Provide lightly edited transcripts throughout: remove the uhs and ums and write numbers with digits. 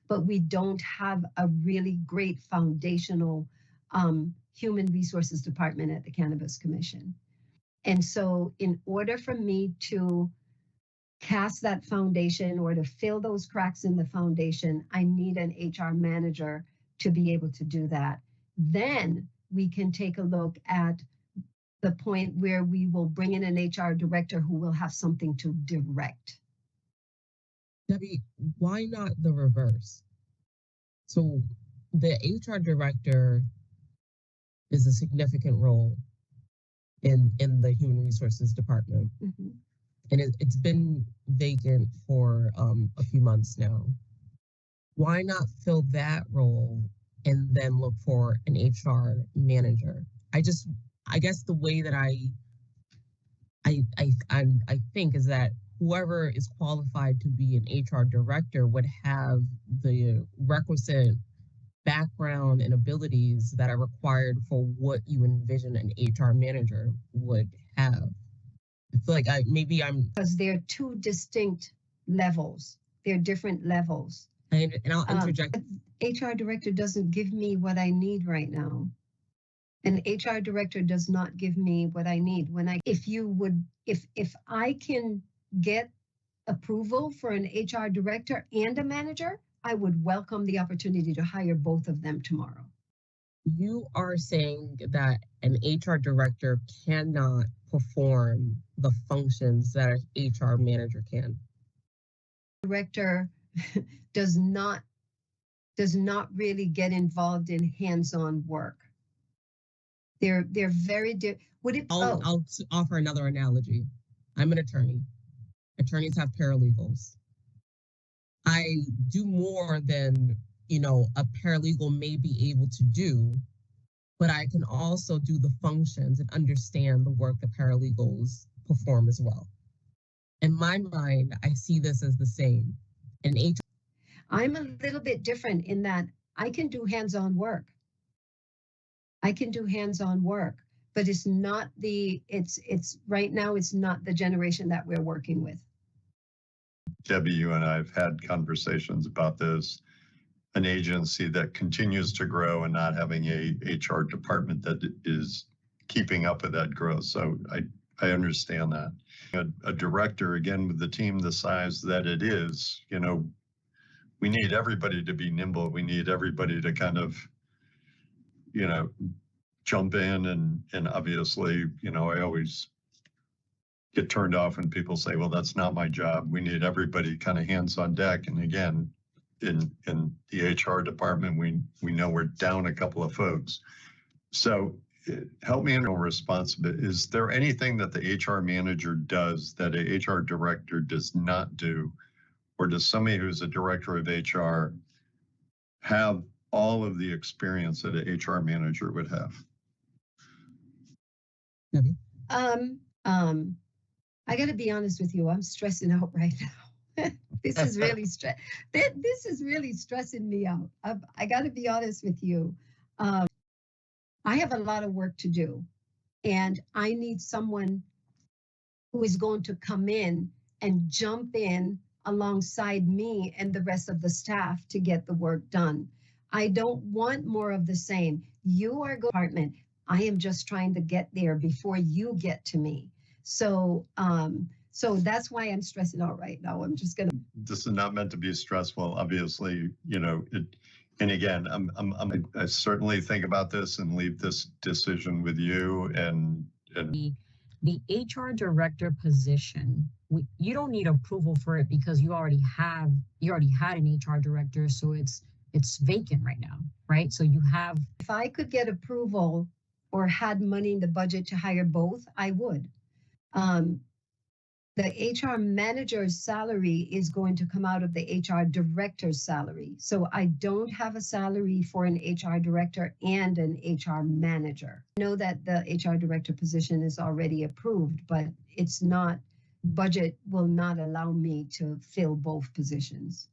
but we don't have a really great foundational human resources department at the Cannabis Commission. And so in order for me to cast that foundation or to fill those cracks in the foundation, I need an HR manager to be able to do that. Then we can take a look at the point where we will bring in an HR director who will have something to direct. Debbie, why not the reverse? So the HR director is a significant role in the human resources department. Mm-hmm. And it's been vacant for a few months now. Why not fill that role and then look for an HR manager? I guess the way that I think is that whoever is qualified to be an HR director would have the requisite background and abilities that are required for what you envision an HR manager would have. I feel like because they're two distinct levels. They're different levels. And I'll interject. HR director doesn't give me what I need right now. An HR director does not give me what I need. If I can get approval for an HR director and a manager, I would welcome the opportunity to hire both of them tomorrow. You are saying that an HR director cannot perform the functions that an HR manager can. Director does not really get involved in hands-on work. They're very I'll offer another analogy. I'm an attorney. Attorneys have paralegals. I do more than a paralegal may be able to do, but I can also do the functions and understand the work that paralegals perform as well. In my mind, I see this as the same. I'm a little bit different in that I can do hands-on work. But it's not right now, it's not the generation that we're working with. Debbie, you and I have had conversations about this. An agency that continues to grow and not having a HR department that is keeping up with that growth. So I understand that. A director, again, with the team the size that it is, we need everybody to be nimble. We need everybody to kind of, jump in and obviously, I always get turned off when people say, well, that's not my job. We need everybody kind of hands on deck. And again, in the HR department, we know we're down a couple of folks. So help me in a responsibility. Is there anything that the HR manager does that a HR director does not do? Or does somebody who's a director of HR have all of the experience that an HR manager would have? Debbie? I got to be honest with you. I'm stressing out right now. This is really This is really stressing me out. I got to be honest with you. I have a lot of work to do, and I need someone who is going to come in and jump in alongside me and the rest of the staff to get the work done. I don't want more of the same. You are department. I am just trying to get there before you get to me. So that's why I'm stressing out right now. This is not meant to be stressful, obviously, and again, I certainly think about this and leave this decision with you and the HR director position. You don't need approval for it because you already had an HR director, so it's vacant right now, right? So you have. If I could get approval or had money in the budget to hire both, I would. The HR manager's salary is going to come out of the HR director's salary. So I don't have a salary for an HR director and an HR manager. I know that the HR director position is already approved, but it's not, budget will not allow me to fill both positions.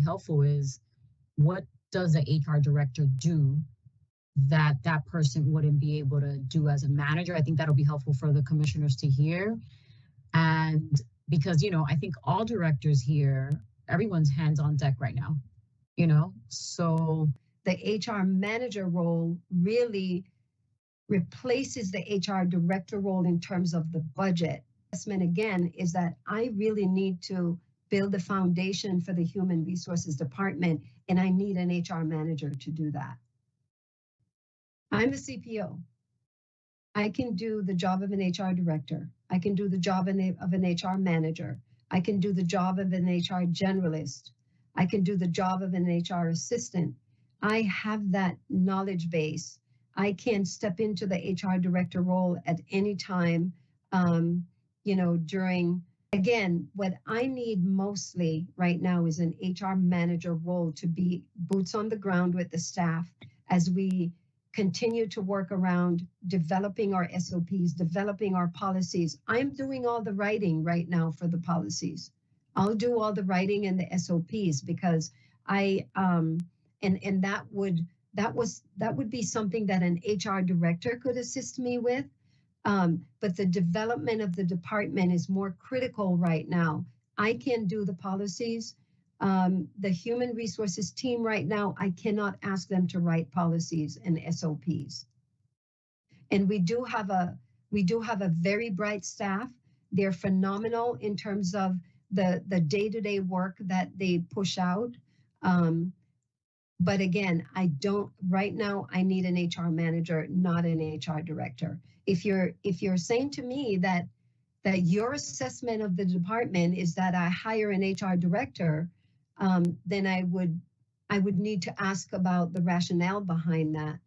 Helpful is, what does the HR director do that person wouldn't be able to do as a manager? I think that'll be helpful for the commissioners to hear. And because, I think all directors here, everyone's hands on deck right now. you know? So the HR manager role really replaces the HR director role in terms of the budget. Assessment again is that I really need to build the foundation for the human resources department, and I need an HR manager to do that. I'm a CPO. I can do the job of an HR director. I can do the job of an HR manager. I can do the job of an HR generalist. I can do the job of an HR assistant. I have that knowledge base. I can step into the HR director role at any time, during, again, what I need mostly right now is an HR manager role to be boots on the ground with the staff as we continue to work around developing our SOPs, developing our policies. I'm doing all the writing right now for the policies. I'll do all the writing and the SOPs because and that would be something that an HR director could assist me with. But the development of the department is more critical right now. I can do the policies. The human resources team right now, I cannot ask them to write policies and SOPs. And we do have a very bright staff. They're phenomenal in terms of the day-to-day work that they push out. But again, right now I need an HR manager, not an HR director. If you're saying to me that your assessment of the department is that I hire an HR director, then I would need to ask about the rationale behind that,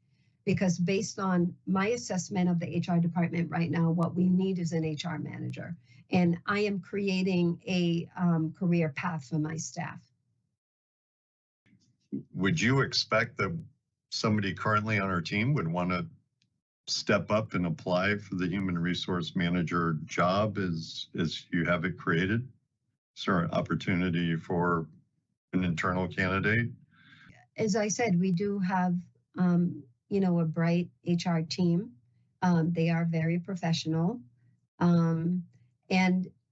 because based on my assessment of the HR department right now, what we need is an HR manager, and I am creating a career path for my staff. Would you expect that somebody currently on our team would want to step up and apply for the human resource manager job as you have it created? Is there an opportunity for an internal candidate? As I said, we do have, a bright HR team. They are very professional. And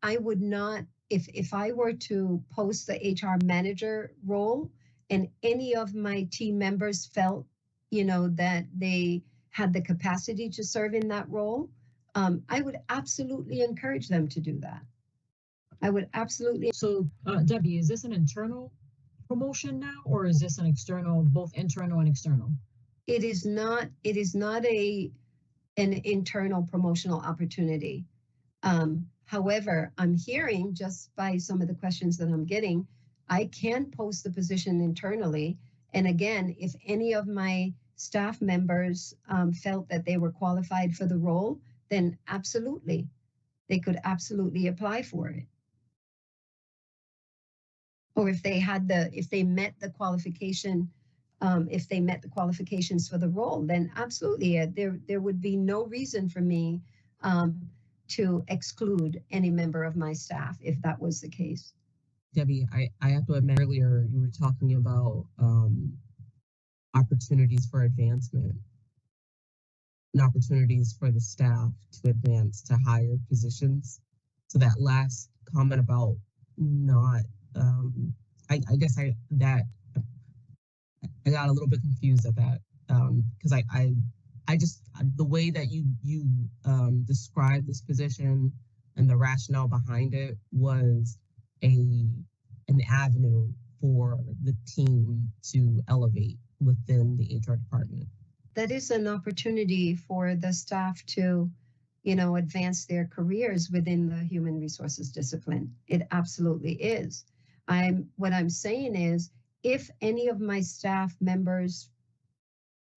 I would not, if I were to post the HR manager role and any of my team members felt, that they had the capacity to serve in that role, I would absolutely encourage them to do that. I would absolutely. So, Debbie, is this an internal promotion now, or is this an external, both internal and external? It is not an internal promotional opportunity. However, I'm hearing just by some of the questions that I'm getting, I can post the position internally. And again, if any of my staff members felt that they were qualified for the role, then absolutely, they could absolutely apply for it. Or if they met the qualification, if they met the qualifications for the role, then absolutely, there would be no reason for me to exclude any member of my staff if that was the case. Debbie, I have to admit, earlier you were talking about opportunities for advancement and opportunities for the staff to advance to higher positions. So that last comment about not, I guess I got a little bit confused at that because I just, the way that you described this position and the rationale behind it was an avenue for the team to elevate within the HR department. That is an opportunity for the staff to, advance their careers within the human resources discipline. It absolutely is. What I'm saying is, if any of my staff members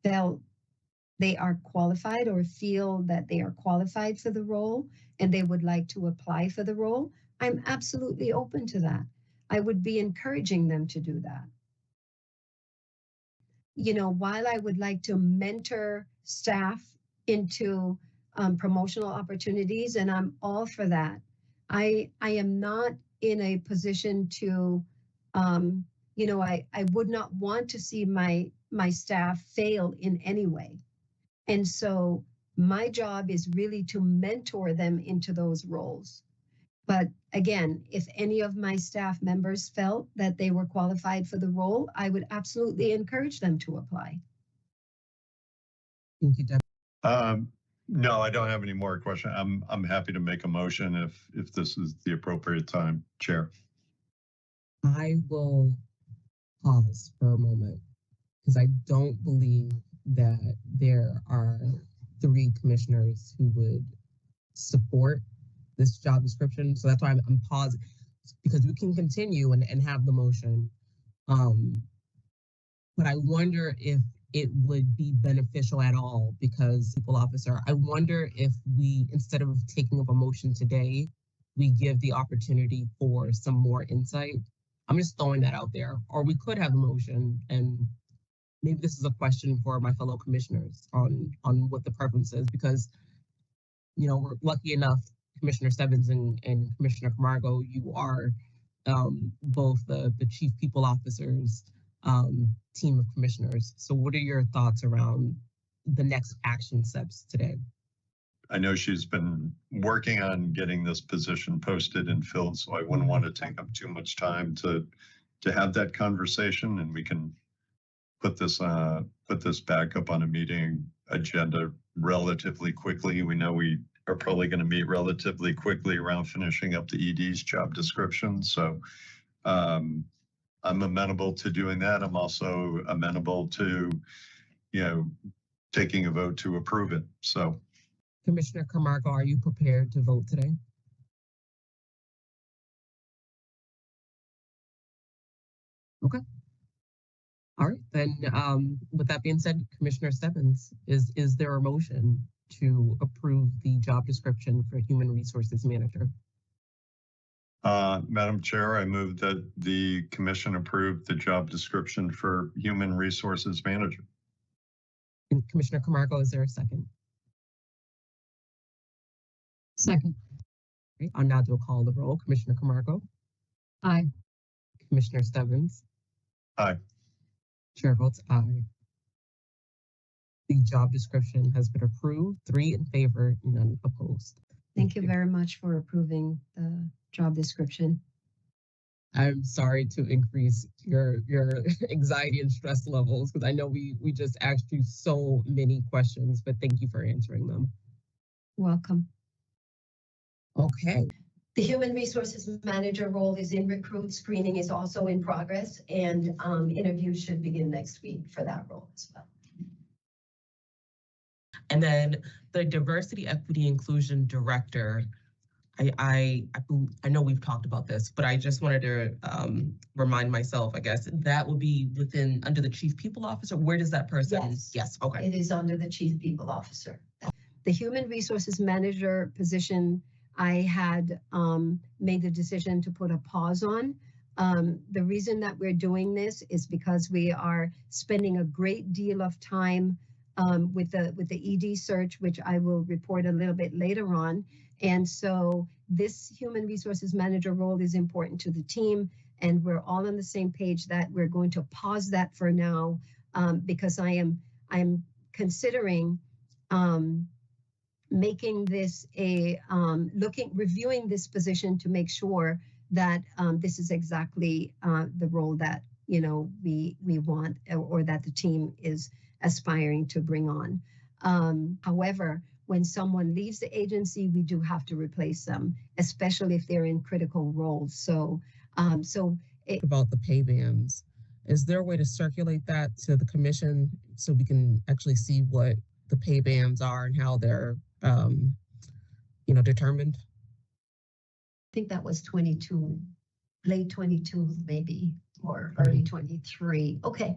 felt they are qualified or feel that they are qualified for the role and they would like to apply for the role, I'm absolutely open to that. I would be encouraging them to do that. While I would like to mentor staff into promotional opportunities, and I'm all for that, I am not in a position to, I would not want to see my staff fail in any way. And so my job is really to mentor them into those roles. But again, if any of my staff members felt that they were qualified for the role, I would absolutely encourage them to apply. Thank you, Deb. No, I don't have any more questions. I'm happy to make a motion if this is the appropriate time, Chair. I will pause for a moment because I don't believe that there are 3 commissioners who would support this job description. So that's why I'm pausing, because we can continue and have the motion. But I wonder if it would be beneficial at all, because people officer, I wonder if we, instead of taking up a motion today, we give the opportunity for some more insight. I'm just throwing that out there. Or we could have a motion, and maybe this is a question for my fellow commissioners on what the preference is, because, you know, we're lucky enough, Commissioner Stebbins and Commissioner Camargo, you are both the chief people officers team of commissioners. So what are your thoughts around the next action steps today? I know she's been working on getting this position posted and filled, so I wouldn't want to take up too much time to have that conversation, and we can put this back up on a meeting agenda relatively quickly. We know we are probably going to meet relatively quickly around finishing up the ED's job description. So I'm amenable to doing that. I'm also amenable to, you know, taking a vote to approve it. So, Commissioner Camargo, are you prepared to vote today? Okay. All right, then with that being said, Commissioner Stebbins, is there a motion to approve the job description for Human Resources Manager? Madam Chair, I move that the commission approve the job description for Human Resources Manager. And Commissioner Camargo, is there a second? Second. Okay, I'll now do a call of the roll. Commissioner Camargo? Aye. Commissioner Stebbins? Aye. Chair votes aye. The job description has been approved, 3 in favor, none opposed. Thank you very much for approving the job description. I'm sorry to increase your anxiety and stress levels, because I know we just asked you so many questions, but thank you for answering them. Welcome. Okay. The Human Resources Manager role is in recruit. Screening is also in progress, and interviews should begin next week for that role as well. And then the Diversity, Equity, Inclusion Director, I know we've talked about this, but I just wanted to remind myself, I guess, that would be under the Chief People Officer. Where does that person? Yes. Okay. It is under the Chief People Officer. The Human Resources Manager position, I had made the decision to put a pause on. The reason that we're doing this is because we are spending a great deal of time with the ED search, which I will report a little bit later on. And so this Human Resources Manager role is important to the team, and we're all on the same page that we're going to pause that for now, because I am considering making this reviewing this position to make sure that this is exactly the role that, you know, we want, or that the team is aspiring to bring on. However, when someone leaves the agency, we do have to replace them, especially if they're in critical roles. So, about the pay bands, is there a way to circulate that to the commission so we can actually see what the pay bands are and how they're, determined? I think that was 22, late 22, maybe, or early 23. Okay.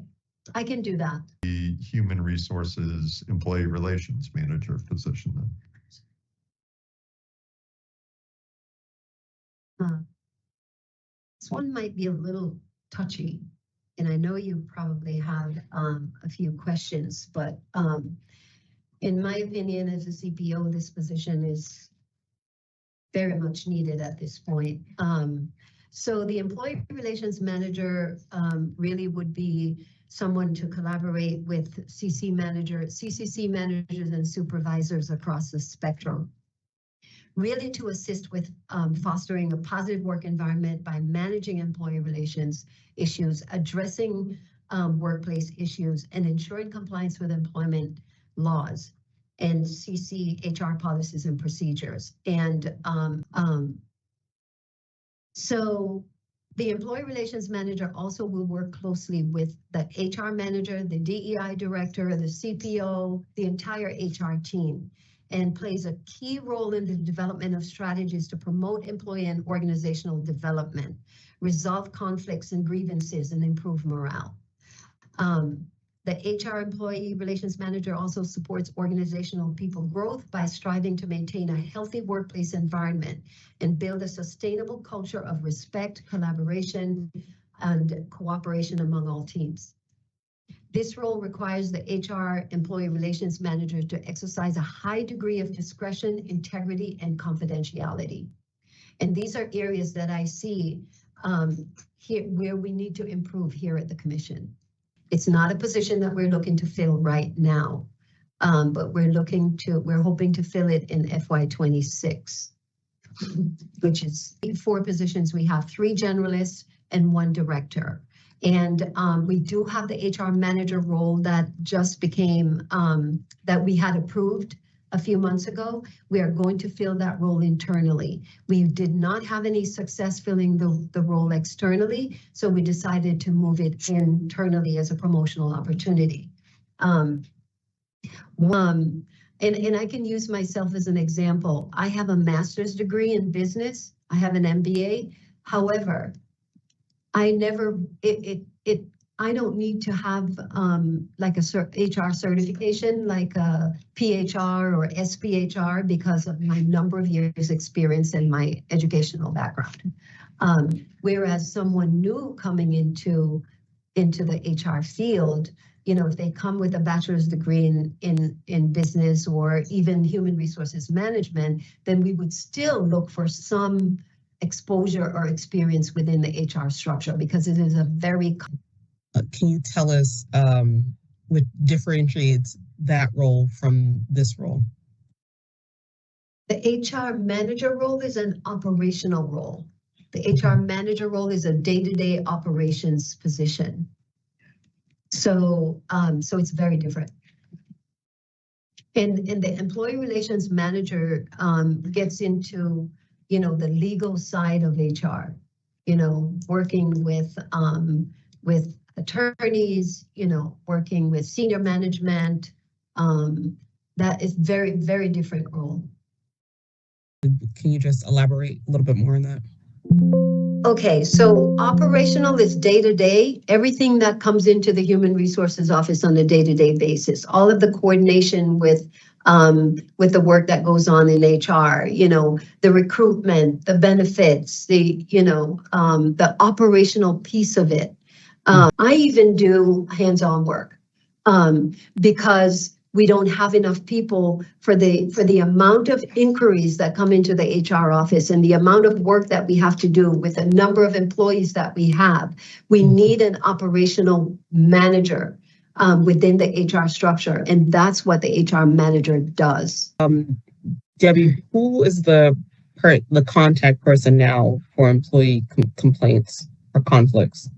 I can do that. The Human Resources Employee Relations Manager position then. This one might be a little touchy, and I know you probably have a few questions, but in my opinion, as a CPO, this position is very much needed at this point. So the Employee Relations Manager really would be someone to collaborate with CCC managers and supervisors across the spectrum. really to assist with fostering a positive work environment by managing employee relations issues, addressing workplace issues, and ensuring compliance with employment laws and CCHR policies and procedures. And so the employee relations manager also will work closely with the HR manager, the DEI director, the CPO, the entire HR team, and plays a key role in the development of strategies to promote employee and organizational development, resolve conflicts and grievances, and improve morale. The HR employee relations manager also supports organizational people growth by striving to maintain a healthy workplace environment and build a sustainable culture of respect, collaboration, and cooperation among all teams. This role requires the HR employee relations manager to exercise a high degree of discretion, integrity, and confidentiality. And these are areas that I see here where we need to improve here at the Commission. It's not a position that we're looking to fill right now, but we're hoping to fill it in FY26, which is 4 positions. We have 3 generalists and 1 director. And we do have the HR manager role that just became, that we had approved a few months ago. We are going to fill that role internally. We did not have any success filling the role externally, so we decided to move it internally as a promotional opportunity. And I can use myself as an example. I have a master's degree in business. I have an MBA. However, I don't need to have like a HR certification, like a PHR or SPHR, because of my number of years experience and my educational background. Whereas someone new coming into the HR field, you know, if they come with a bachelor's degree in business or even human resources management, then we would still look for some exposure or experience within the HR structure, because it is a very Can you tell us what differentiates that role from this role? The HR manager role is an operational role. The HR manager role is a day-to-day operations position. So, so it's very different. And the employee relations manager gets into, you know, the legal side of HR, you know, working with attorneys, you know, working with senior management. That is very, very different role. Can you just elaborate a little bit more on that? Okay, so operational is day-to-day, everything that comes into the Human Resources Office on a day-to-day basis, all of the coordination with the work that goes on in HR, you know, the recruitment, the benefits, the, you know, the operational piece of it. I even do hands-on work because we don't have enough people for the amount of inquiries that come into the HR office and the amount of work that we have to do with the number of employees that we have. We need an operational manager within the HR structure, and that's what the HR manager does. Debbie, who is the contact person now for employee complaints or conflicts?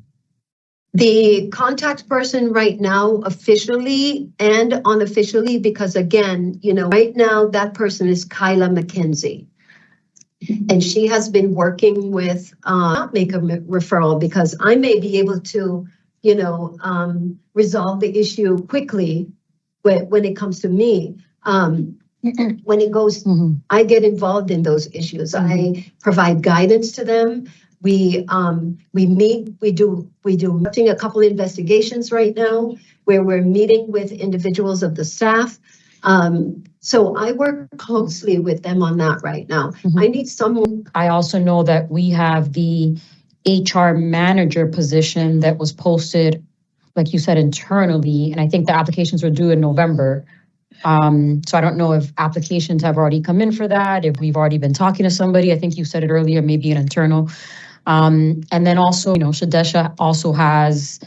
The contact person right now, officially and unofficially, because again, you know, right now that person is Kyla McKenzie. And she has been working with, not make a referral, because I may be able to, you know, resolve the issue quickly when it comes to me. When it goes, I get involved in those issues. I provide guidance to them. We meet, we do a couple of investigations right now where we're meeting with individuals of the staff. So I work closely with them on that right now. I need someone. I also know that we have the HR manager position that was posted, like you said, internally, and I think the applications were due in November. So I don't know if applications have already come in for that, if we've already been talking to somebody. I think you said it earlier, maybe an internal. And then also, you know, Shadesha also has,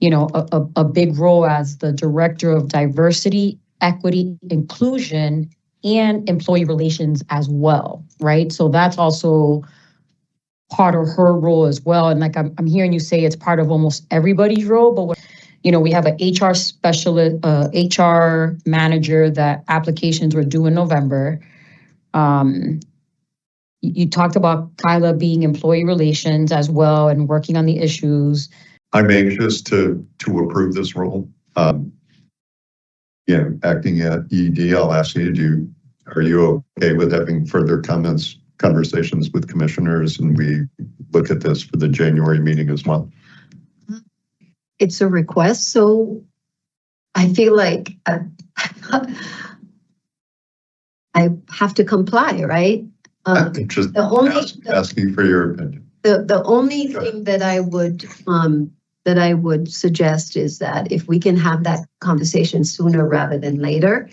you know, a big role as the director of diversity, equity, inclusion, and employee relations as well, right? So that's also part of her role as well. And like I'm hearing you say it's part of almost everybody's role, but we have an HR specialist, HR manager that applications were due in November. You talked about Kyla being employee relations as well and working on the issues. I'm anxious to approve this role. Acting at ED, I'll ask you, are you okay with having further conversations with commissioners, and we look at this for the January meeting as well? It's a request, so I feel like I have to comply, right? Just asking for your opinion. The only thing that I would suggest is that if we can have that conversation sooner rather than later.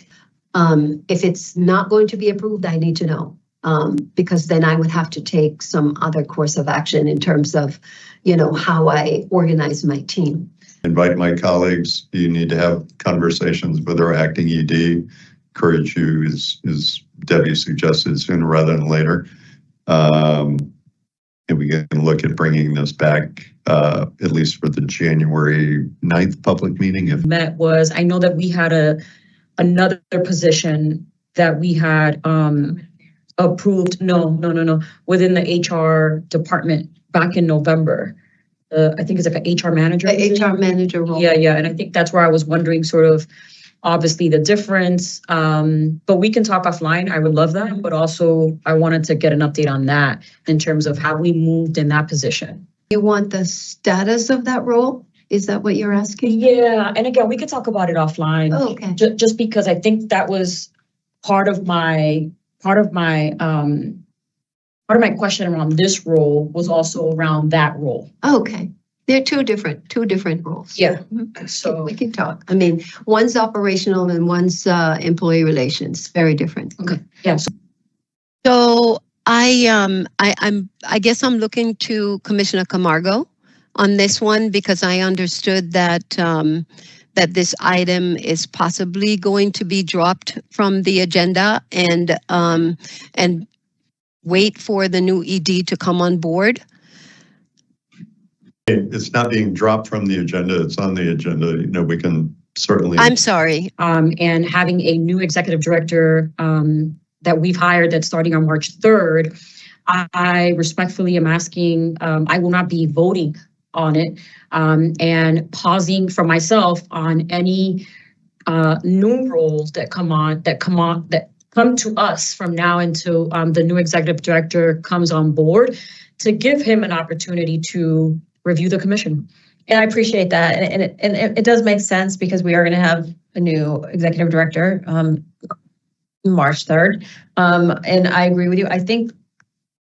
If it's not going to be approved, I need to know, because then I would have to take some other course of action in terms of, how I organize my team. Invite my colleagues. You need to have conversations with our acting ED. Encourage you, as Debbie suggested, sooner rather than later. And we can look at bringing this back, at least for the January 9th public meeting. I know that we had another position that we had approved. No, within the HR department back in November. I think it's like an HR manager. The HR manager role. Yeah. And I think that's where I was wondering sort of, obviously the difference, but we can talk offline. I would love that. But also I wanted to get an update on that in terms of how we moved in that position. You want the status of that role? Is that what you're asking? Yeah. And again, we could talk about it offline. Oh, okay. Just because I think that was part of my question around this role was also around that role. Okay. They're two different roles. Yeah. So we can talk. I mean, one's operational and one's employee relations. Very different. Okay. Yeah. So I guess I'm looking to Commissioner Camargo on this one, because I understood that that this item is possibly going to be dropped from the agenda and wait for the new ED to come on board. It's not being dropped from the agenda. It's on the agenda. We can certainly. I'm sorry. And having a new executive director that we've hired that's starting on March 3rd, I respectfully am asking, I will not be voting on it, and pausing for myself on any new roles that come to us from now until the new executive director comes on board, to give him an opportunity to review the commission. And I appreciate that. And it does make sense, because we are going to have a new executive director March 3rd. And I agree with you. I think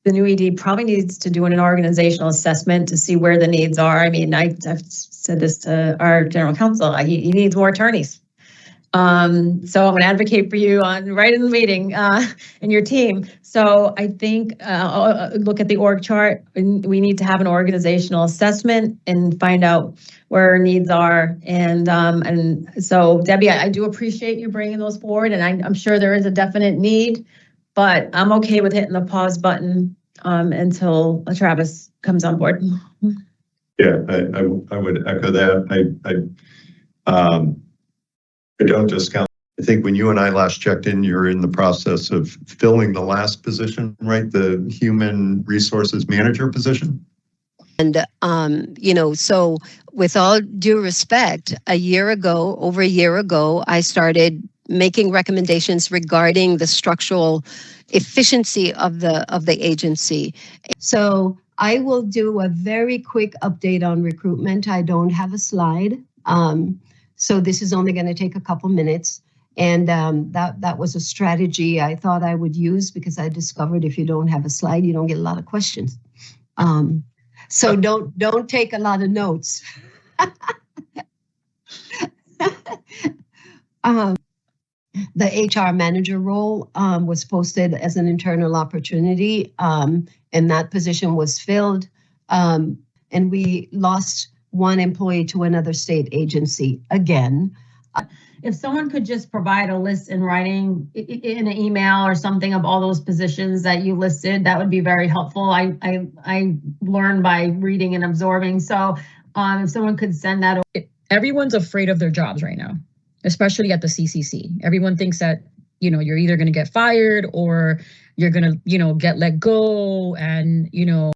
the new ED probably needs to do an organizational assessment to see where the needs are. I mean, I've said this to our general counsel, he needs more attorneys. So I'm going to advocate for you right in the meeting and your team. So I think look at the org chart. We need to have an organizational assessment and find out where our needs are. And so Debbie, I do appreciate you bringing those forward, and I'm sure there is a definite need, but I'm okay with hitting the pause button until Travis comes on board. Yeah, I would echo that. I don't discount. I think when you and I last checked in, you're in the process of filling the last position, right? The human resources manager position. And, so with all due respect, over a year ago, I started making recommendations regarding the structural efficiency of the agency. So I will do a very quick update on recruitment. I don't have a slide. So this is only going to take a couple minutes. And that was a strategy I thought I would use, because I discovered if you don't have a slide, you don't get a lot of questions. So don't take a lot of notes. The HR manager role was posted as an internal opportunity, and that position was filled. And we lost one employee to another state agency again. If someone could just provide a list in writing in an email or something of all those positions that you listed, that would be very helpful. I learn by reading and absorbing. So if someone could send that. Everyone's afraid of their jobs right now, especially at the CCC. Everyone thinks that, you know, you're either going to get fired or you're going to, you know, get let go, and, you know,